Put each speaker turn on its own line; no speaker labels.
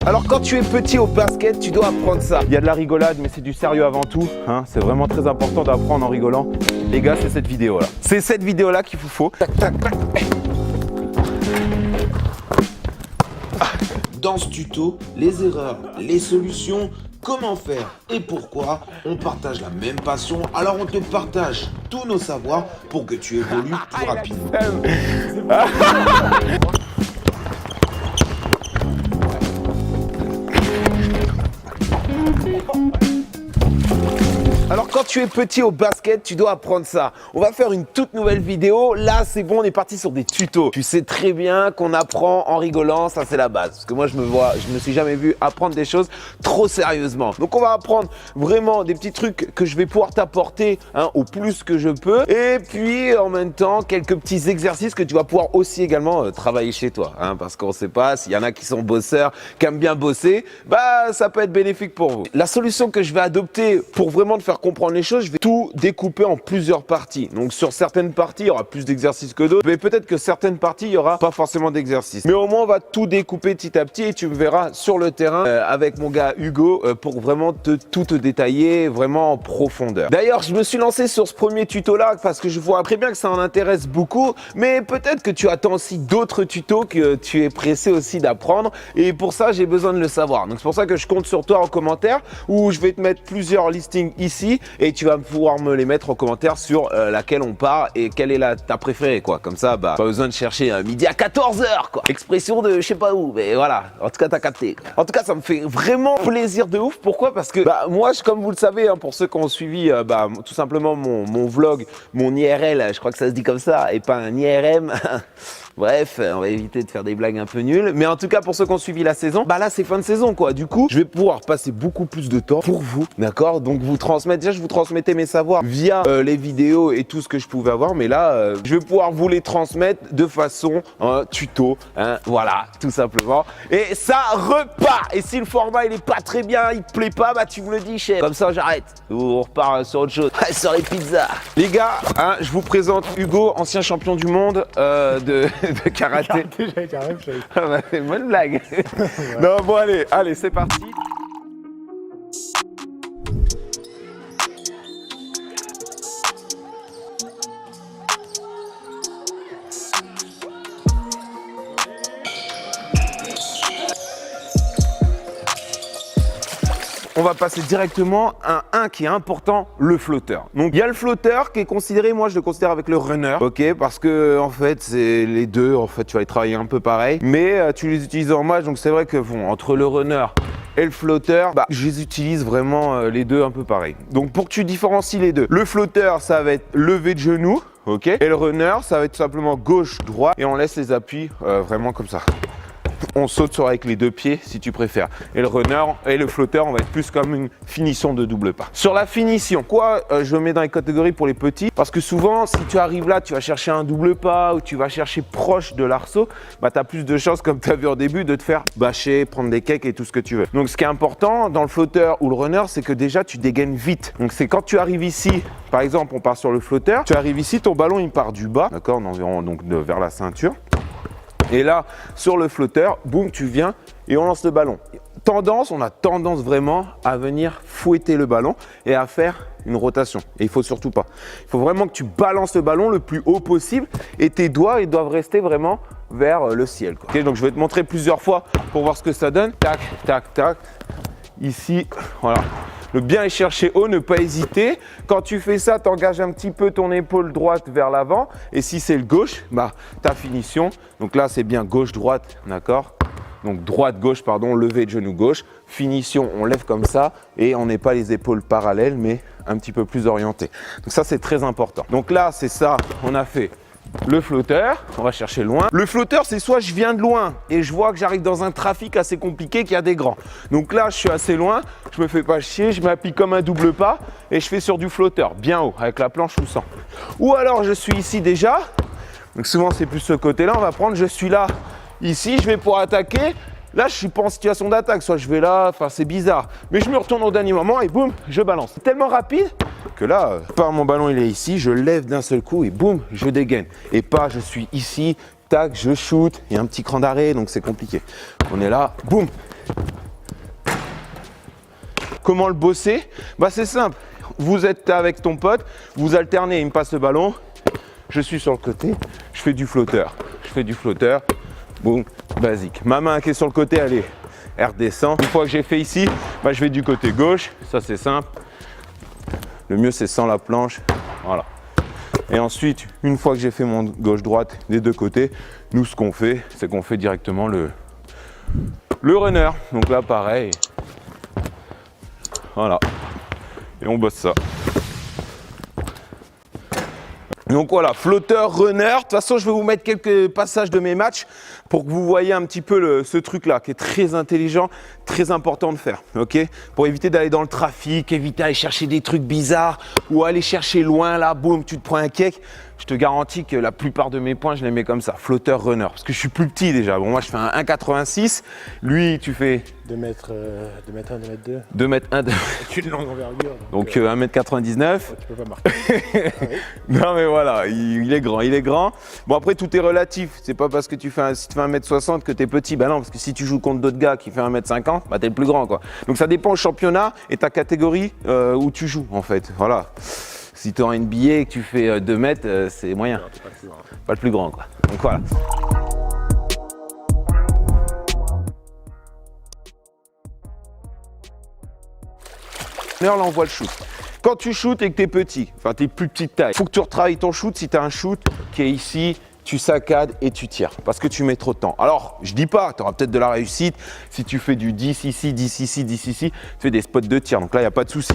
Alors quand tu es petit au basket, tu dois apprendre ça. Il y a de la rigolade, mais c'est du sérieux avant tout. Hein. C'est vraiment très important d'apprendre en rigolant. Les gars, c'est cette vidéo-là. C'est cette vidéo-là qu'il vous faut. Tac, tac, tac.
Dans ce tuto, les erreurs, les solutions, comment faire et pourquoi, on partage la même passion, alors on te partage tous nos savoirs pour que tu évolues plus rapidement.
Alors quand tu es petit au basket, tu dois apprendre ça. On va faire une toute nouvelle vidéo. Là, c'est bon, on est parti sur des tutos. Tu sais très bien qu'on apprend en rigolant, ça c'est la base. Parce que moi, je me suis jamais vu apprendre des choses trop sérieusement. Donc on va apprendre vraiment des petits trucs que je vais pouvoir t'apporter au plus que je peux. Et puis en même temps, quelques petits exercices que tu vas pouvoir aussi également travailler chez toi. Parce qu'on ne sait pas s'il y en a qui sont bosseurs, qui aiment bien bosser, bah ça peut être bénéfique pour vous. La solution que je vais adopter pour vraiment te faire comprendre les choses, je vais tout découper en plusieurs parties. Donc sur certaines parties, il y aura plus d'exercices que d'autres, mais peut-être que certaines parties, il n'y aura pas forcément d'exercices. Mais au moins, on va tout découper petit à petit et tu me verras sur le terrain avec mon gars Hugo pour vraiment tout te détailler vraiment en profondeur. D'ailleurs, je me suis lancé sur ce premier tuto-là parce que je vois très bien que ça en intéresse beaucoup, mais peut-être que tu attends aussi d'autres tutos que tu es pressé aussi d'apprendre et pour ça, j'ai besoin de le savoir. Donc c'est pour ça que je compte sur toi en commentaire où je vais te mettre plusieurs listings ici et tu vas pouvoir me les mettre en commentaire sur laquelle on part et quelle est ta préférée quoi. Comme ça, bah pas besoin de chercher un midi à 14h quoi. Expression de je sais pas où, mais voilà. En tout cas, t'as capté quoi. En tout cas, ça me fait vraiment plaisir de ouf. Pourquoi? Parce que moi, comme vous le savez, pour ceux qui ont suivi tout simplement mon vlog, mon IRL, je crois que ça se dit comme ça, et pas un IRM. Bref, on va éviter de faire des blagues un peu nulles. Mais en tout cas, pour ceux qui ont suivi la saison, là, c'est fin de saison, quoi. Du coup, je vais pouvoir passer beaucoup plus de temps pour vous, d'accord? Donc, vous transmettre, déjà, je vous transmettais mes savoirs via les vidéos et tout ce que je pouvais avoir. Mais là, je vais pouvoir vous les transmettre de façon tuto, voilà, tout simplement. Et ça repart. Et si le format, il est pas très bien, il te plaît pas, tu me le dis, chef. Comme ça, j'arrête. On repart sur autre chose. Sur les pizzas. Les gars, je vous présente Hugo, ancien champion du monde de karaté. C'est une bonne blague. Non, bon, allez, c'est parti. On va passer directement à un qui est important, le flotteur. Donc il y a le flotteur qui est considéré, moi je le considère avec le runner, ok, parce que en fait c'est les deux, en fait tu vas les travailler un peu pareil, mais tu les utilises en match, donc c'est vrai que bon, entre le runner et le flotteur, je les utilise vraiment les deux un peu pareil. Donc pour que tu différencies les deux, le flotteur ça va être levé de genou, ok, et le runner ça va être tout simplement gauche, droite, et on laisse les appuis vraiment comme ça. On saute avec les deux pieds si tu préfères. Et le runner et le flotteur, on va être plus comme une finition de double pas. Sur la finition, je le mets dans les catégories pour les petits parce que souvent, si tu arrives là, tu vas chercher un double pas ou tu vas chercher proche de l'arceau, tu as plus de chances, comme tu as vu au début, de te faire bâcher, prendre des cakes et tout ce que tu veux. Donc, ce qui est important dans le flotteur ou le runner, c'est que déjà, tu dégaines vite. Donc, c'est quand tu arrives ici, par exemple, on part sur le flotteur, tu arrives ici, ton ballon, il part du bas, d'accord, environ donc vers la ceinture. Et là, sur le flotteur, boum, tu viens et on lance le ballon. On a tendance vraiment à venir fouetter le ballon et à faire une rotation. Et il faut surtout pas. Il faut vraiment que tu balances le ballon le plus haut possible et tes doigts, ils doivent rester vraiment vers le ciel, quoi. Okay, donc je vais te montrer plusieurs fois pour voir ce que ça donne. Tac, tac, tac. Ici, voilà. Le bien est chercher haut, ne pas hésiter. Quand tu fais ça, tu engages un petit peu ton épaule droite vers l'avant. Et si c'est le gauche, ta finition. Donc là, c'est bien gauche-droite, d'accord? Donc droite-gauche, pardon, levé de genou gauche. Finition, on lève comme ça et on n'est pas les épaules parallèles, mais un petit peu plus orienté. Donc ça, c'est très important. Donc là, c'est ça, on a fait le flotteur, on va chercher loin. Le flotteur, c'est soit je viens de loin et je vois que j'arrive dans un trafic assez compliqué, qu'il y a des grands. Donc là, je suis assez loin, je me fais pas chier, je m'appuie comme un double pas et je fais sur du flotteur, bien haut, avec la planche ou sans. Ou alors, je suis ici déjà, donc souvent c'est plus ce côté-là, on va prendre, je suis là, ici, je vais pour attaquer. Là, je suis pas en situation d'attaque, soit je vais là, c'est bizarre. Mais je me retourne au dernier moment et boum, je balance. C'est tellement rapide que là, mon ballon il est ici, je lève d'un seul coup et boum, je dégaine. Et pas, je suis ici, tac, je shoot, il y a un petit cran d'arrêt, donc c'est compliqué. On est là, boum, Comment le bosser? Bah c'est simple, vous êtes avec ton pote, vous alternez, il me passe le ballon, je suis sur le côté, je fais du flotteur, boum, basique. Ma main qui est sur le côté, allez, elle redescend. Une fois que j'ai fait ici, bah, je vais du côté gauche, ça c'est simple. Le mieux c'est sans la planche, voilà. Et ensuite, une fois que j'ai fait mon gauche-droite des deux côtés, nous ce qu'on fait, c'est qu'on fait directement le runner. Donc là pareil, voilà, et on bosse ça. Donc voilà, flotteur, runner. De toute façon, je vais vous mettre quelques passages de mes matchs pour que vous voyez un petit peu ce truc-là qui est très intelligent, très important de faire, ok? Pour éviter d'aller dans le trafic, éviter d'aller chercher des trucs bizarres ou aller chercher loin, là, boum, tu te prends un cake. Je te garantis que la plupart de mes points, je les mets comme ça, flotteur, runner. Parce que je suis plus petit déjà. Bon, moi, je fais un 1,86. Lui, tu fais
2 mètres 1, 2 mètres 2.
2 mètres 1, 2.
Une longue envergure.
Donc 1,99 m.
Tu peux pas marquer.
Non mais voilà, il est grand. Bon après tout est relatif, c'est pas parce que si tu fais 1m60 que t'es petit, bah non, parce que si tu joues contre d'autres gars qui font 1m50, bah t'es le plus grand quoi. Donc ça dépend au championnat et ta catégorie où tu joues en fait, voilà. Si t'es en NBA et que tu fais 2 mètres, c'est moyen.
Non, t'es pas le plus grand.
Pas le plus grand quoi, donc voilà. Là on voit le shoot. Quand tu shootes et que tu es petit, enfin tu es plus petite taille, il faut que tu retravailles ton shoot. Si tu as un shoot qui est ici, tu saccades et tu tires parce que tu mets trop de temps. Alors, je dis pas, tu auras peut-être de la réussite si tu fais du 10 ici, 10 ici, 10 ici, tu fais des spots de tir. Donc là, il n'y a pas de souci.